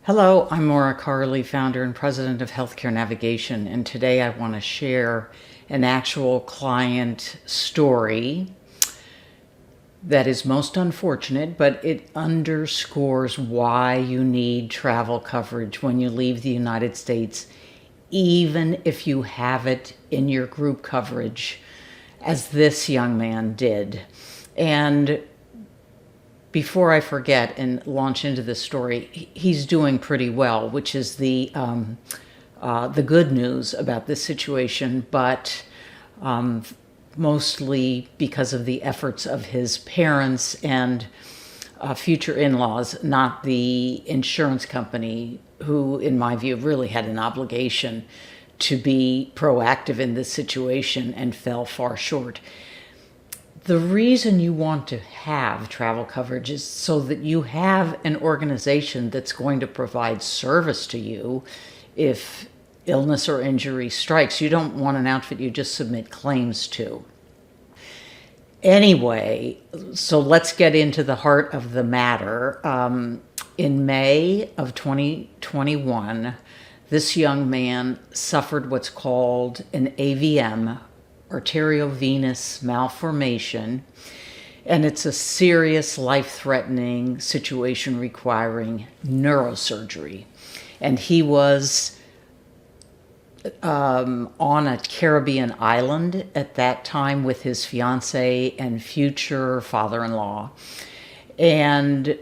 Hello, I'm Maura Carley, founder and president of Healthcare Navigation, and today I want to share an actual client story that is most unfortunate, but it underscores why you need travel coverage when you leave the United States, even if you have it in your group coverage, as this young man did. And before I forget and launch into this story, he's doing pretty well, which is the good news about this situation, but mostly because of the efforts of his parents and future in-laws, not the insurance company, who, in my view, really had an obligation to be proactive in this situation and fell far short. The reason you want to have travel coverage is so that you have an organization that's going to provide service to you if illness or injury strikes. You don't want an outfit you just submit claims to. Anyway, so let's get into the heart of the matter. In May of 2021, this young man suffered what's called an AVM, arteriovenous malformation, and it's a serious life-threatening situation requiring neurosurgery. And he was on a Caribbean island at that time with his fiance and future father-in-law, and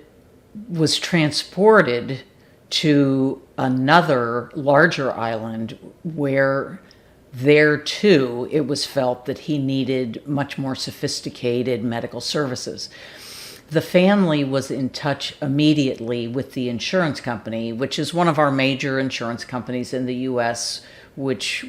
was transported to another larger island where there too it was felt that he needed much more sophisticated medical services. The family was in touch immediately with the insurance company, which is one of our major insurance companies in the US, which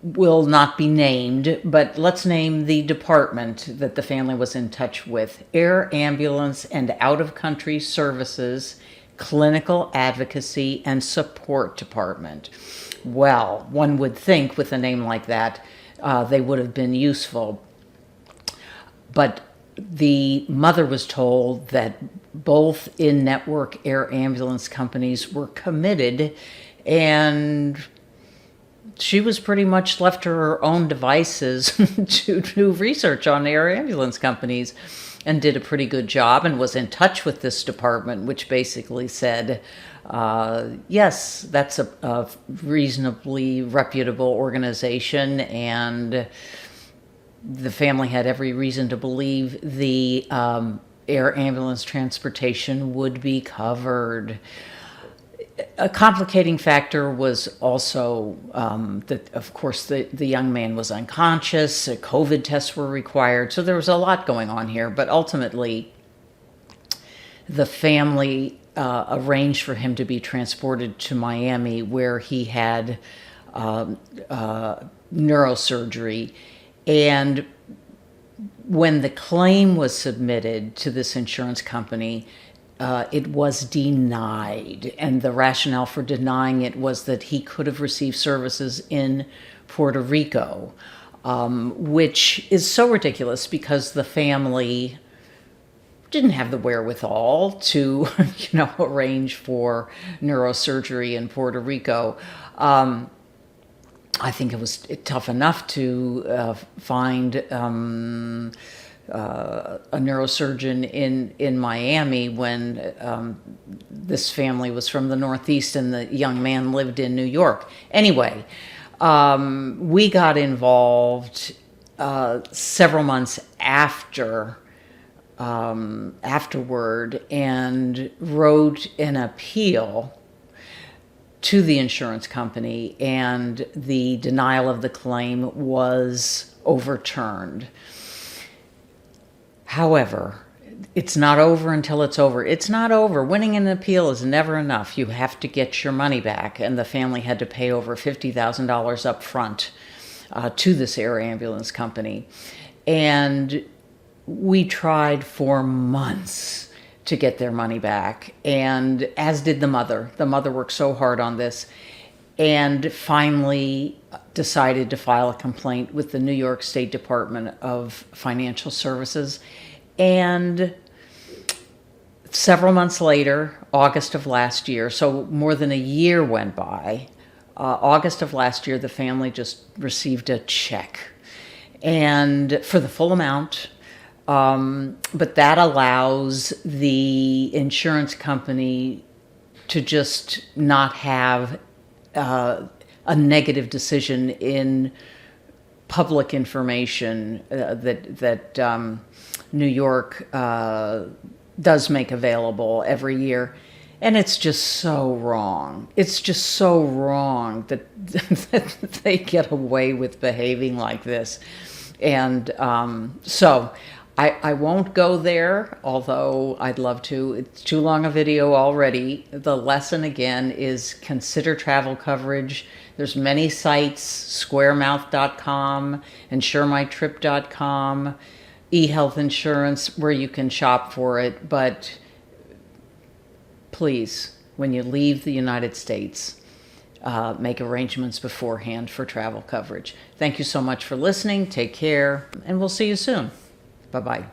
will not be named, but let's name the department that the family was in touch with: Air Ambulance and Out-of-Country Services, Clinical Advocacy and Support Department. Well, one would think with a name like that, they would have been useful. But the mother was told that both in-network air ambulance companies were committed, and she was pretty much left to her own devices to do research on air ambulance companies, and did a pretty good job and was in touch with this department, which basically said, yes, that's a reasonably reputable organization, and the family had every reason to believe the air ambulance transportation would be covered. A complicating factor was also that, of course, the young man was unconscious, COVID tests were required, so there was a lot going on here. But ultimately, the family arranged for him to be transported to Miami, where he had neurosurgery. And when the claim was submitted to this insurance company, it was denied, and the rationale for denying it was that he could have received services in Puerto Rico, which is so ridiculous because the family didn't have the wherewithal to, arrange for neurosurgery in Puerto Rico. I think it was tough enough to find a neurosurgeon in Miami when this family was from the Northeast and the young man lived in New York. Anyway, we got involved several months afterward and wrote an appeal to the insurance company, and the denial of the claim was overturned. However, it's not over until it's over. It's not over. Winning an appeal is never enough. You have to get your money back, and the family had to pay over $50,000 up front to this air ambulance company. And we tried for months to get their money back, and as did the mother. The mother worked so hard on this, and finally decided to file a complaint with the New York State Department of Financial Services. And Several months later, August of last year, so more than a year went by. August of last year, the family just received a check, and for the full amount. But that allows the insurance company to just not have a negative decision in public information that New York does make available every year. And it's just so wrong. It's just so wrong that, that they get away with behaving like this. And so I won't go there, although I'd love to. It's too long a video already. The lesson again is consider travel coverage. There's many sites, squaremouth.com, insuremytrip.com, eHealth Insurance, where you can shop for it. But please, when you leave the United States, make arrangements beforehand for travel coverage. Thank you so much for listening. Take care, and we'll see you soon. Bye-bye.